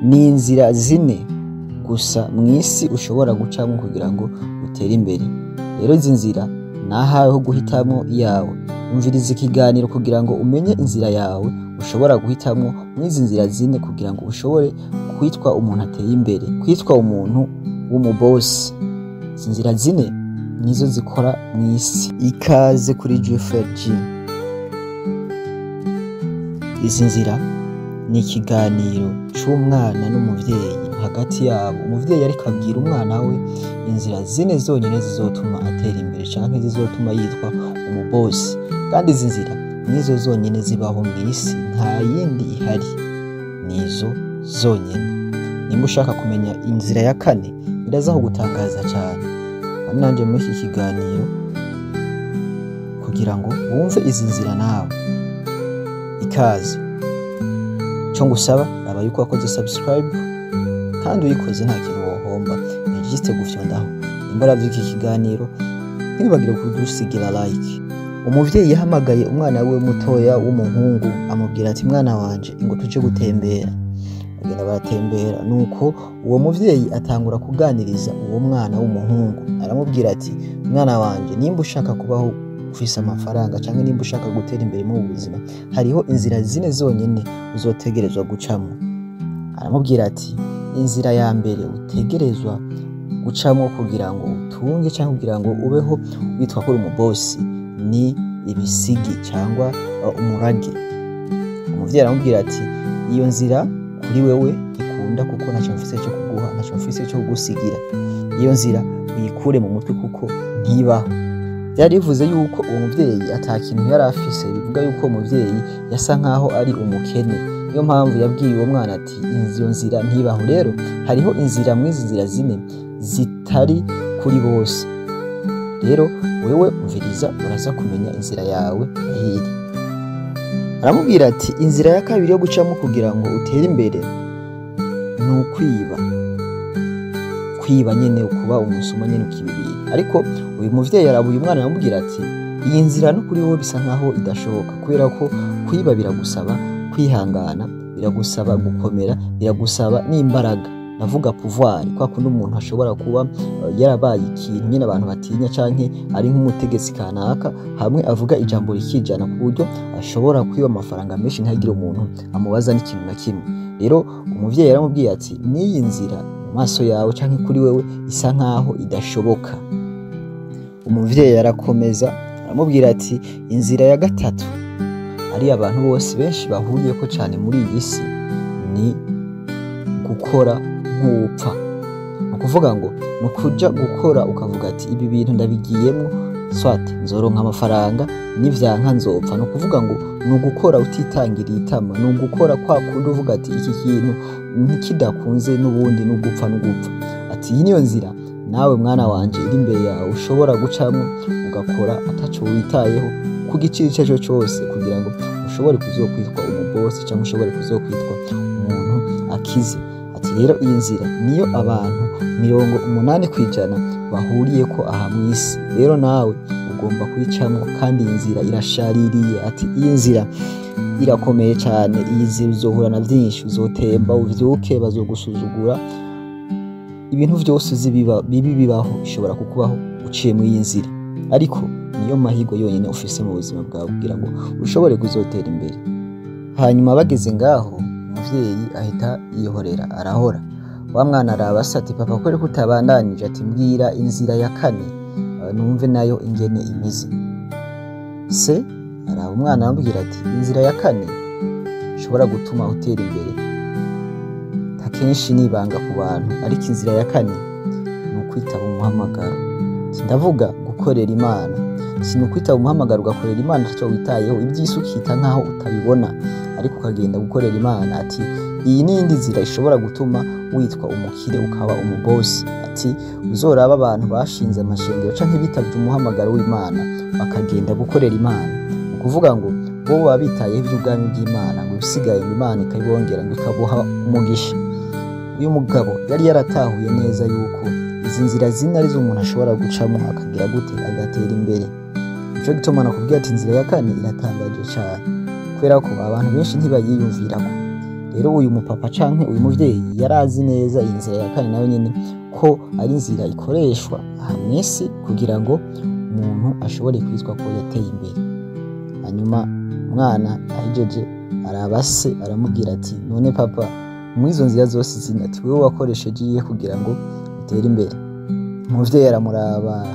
ni inzira zine gusa mw'isi ushobora gucamo kugira ngo utere imbere. Rero izi nzira nahawe ho guhitamo iyawe. Umviriza ikiganiro kugira ngo umenye inzira yawe ushobora guhitamo mw'izi nzira zine kugira ngo ushobore kwitwa umuntu ateye imbere, kwitwa umuntu w'umubosi. Izi nzira zine nizo zikora mw'isi. Ikaze kuri Jeffrey G. Izi nzira ni ikiganiro c'umwana n'umuvyeyi hagati yabo. Umuvyeyi ariko abwira umwana we inzira zine zonyene zizotuma atera imbere canke zizotuma yitwa umubosi, kandi izi nzira nizo zonyene zibaho mw'isi, nta yindi ihari, nizo zonyene. Nimba ushaka kumenya inzira ya kane biraza kugutangaza cane. Ari nanje muri iki kiganiro kugira ngo wumve izi nzira nawe. Ikaze. Cyo ngusaba aba yuko wakoze subscribe kandi uyikoze nta kintu wohomba, ni juste gufyondaho imbara vy'iki kiganiro, ntibagire kudusigira like. Umuvyeyi yahamagaye umwana we mutoya w'umuhungu amubwira ati mwana wanje ngo tuje gutembera. Bagenda baratembera, nuko uwo muvyeyi atangura kuganiriza uwo mwana w'umuhungu, aramubwira ati mwana wanje nimba ushaka kubaho ufise amafaranga canke nimba ushaka gutera imbere mu buzima, hariho inzira zine zonyene uzotegerezwa gucamo. Aramubwira ati inzira ya mbere utegerezwa gucamo kugira ngo utunge canke kugira ngo ubeho witwa ko uri umubosi ni ibisigi cyangwa umurage. Umuvyeyi aramubwira ati iyo nzira kuri wewe ikunda kuko ntaco mfise cyo kuguha, ntaco mfise cyo kugusigira. Iyo nzira uyikure mu mutwe kuko ntibaho. Byari bivuze yuko uwo muvyeyi atakintu yari afise, bivuga yuko umuvyeyi yasa nkaho ari umukene. Niyo mpamvu yabwiye uwo mwana ati iyo nzira ntibaho. Rero hariho inzira mw'izi nzira zine zitari kuri bose. Rero wewe umviriza uraza kumenya inzira yawe ahiri. Aramubwira ati inzira ya kabiri yo gucamo kugira ngo utere imbere ni ukwiba. Kwiba nyene ukuba umusuma nyene ukibibira. Ariko uyu muvyeyi arabuye umwana aramubwira ati iyi nzira no kuri wowe bisa nkaho idashoboka, kubera ko kwiba biragusaba kwihangana, biragusaba gukomera, biragusaba n'imbaraga. Navuga pouvoir, kwa kundi umuntu ashobora kuba yarabaye ikintu nyene abantu batinya canke ari nk'umutegetsi kanaka, hamwe avuga ijambo rikijana ku buryo ashobora kwiba amafaranga menshi ntagire umuntu amubaza n'ikintu na kimwe. Rero umuvyeyi yaramubwiye ati niyi nzira mu maso yawe canke kuri wewe isa nkaho idashoboka. Umuvyeyi arakomeza aramubwira ati inzira ya gatatu ari abantu bose benshi bahuriyeko cane muri iyi si ni gukora nk'upfa. Nukuvuga ngo nukuja gukora ukavuga ati ibi bintu ndabigiyemwo swate nzoronka amafaranga, nivyanka nzopfa. Nukuvuga ngo nugukora utitangiriye itama, nugukora kwa kundi uvuga ati iki kintu ntikidakunze n'ubundi nugupfa n'ugupfa. Ati iyi niyo nzira nawe mwana wanje iri imbere yawe ushobora gucamo ugakora ataco witayeho ku giciro ico cyose kugira ngo ushobore kuzokwitwa umubosi cyangwa ushobore kuzokwitwa umuntu akize. Ati rero iyi nzira niyo abantu 80% bahuriyeko aha mw'isi. Rero nawe ugomba kuyicamo kandi iyi nzira irashaririye. Ati iyi nzira irakomeye cyane, iyi nzira uzohura na vyinshi, uzotemba uvyuke bazogusuzugura, ibintu vyose bibi bibaho bishobora kukubaho uciye mu iyi nzira. Ariko niyo mahirwe yonyene ufise mu buzima bwawe kugira ngo ushobore kuzotera imbere. Hanyuma bageze ngaho umuvyeyi ahita yiyorera arahora. Wa mwana arabasa ati papa kwere kutabandanije, ati mbwira inzira ya kane numve nayo ingene imize. Se araba umwana arambwira ati inzira ya kane ushobora gutuma utera imbere takenshi nibanga ku bantu, ariko inzira ya kane ni ukwitaba umuhamagaro. Ndavuga gukorera Imana. Si ukwitaba umuhamagaro ugakorera Imana icyo witayeho iby'isi ukita nkaho utabibona, ariko ukagenda gukorera Imana. Ati iyi ni indi nzira ishobora gutuma witwa umukire ukaba umubosi. Ati uzoraba abantu bashinze amashengero canke bitavye umuhamagaro w'Imana bakagenda gukorera Imana, ukuvuga ngo bo babitayeho iby'ubwami bw'Imana, ngo bisigaye ngo Imana ikabongera ngo ikabuha umugisha. Uyu mugabo yari yaratahuye neza yuko izi nzira zine arizo umuntu ashobora gucamo akagira gute agatera imbere. Ico gituma nakubwiye ati inzira ya kane iratangaje cyane, kubera ko abantu benshi ntibayiyumvirako. rero uyu mupapa canke uyu muvyeyi yarazi neza iyi nzira ya kane nayo nyene ko ari inzira ikoreshwa mw'isi kugira ngo umuntu ashobore kwitwa ko yateye imbere. Hanyuma umwana ahejeje araba se aramubwira ati none papa mwizo nzira zose zine ati wewe wakoresheje iyihe kugira ngo utere imbere? Umuvyeyi aramuraba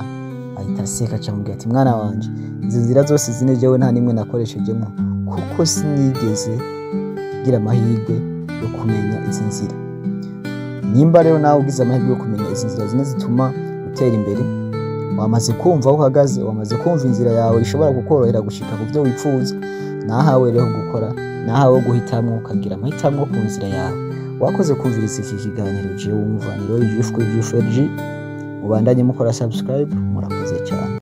ahita aseka acamubwira ati mwana wanje izi nzira zose zine jewe nta nimwe nakoreshejemo kuko sinigeze gira amahirwe yo kumenya izi nzira. Nimba rero nawe ugize amahirwe yo kumenya izi nzira zine zituma utera imbere, wamaze kumva aho uhagaze, wamaze kumva inzira yawe ishobora kukorohera gushika ku byo wifuza, nahawe rero gukora, nahawe guhitamwo ukagira amahitamo ku nzira yawe. Wakoze kumviriza iki kiganiro je wumva ni Roy Jufwe Jufwe, mubandanye mukora subscribe, murakoze cyane.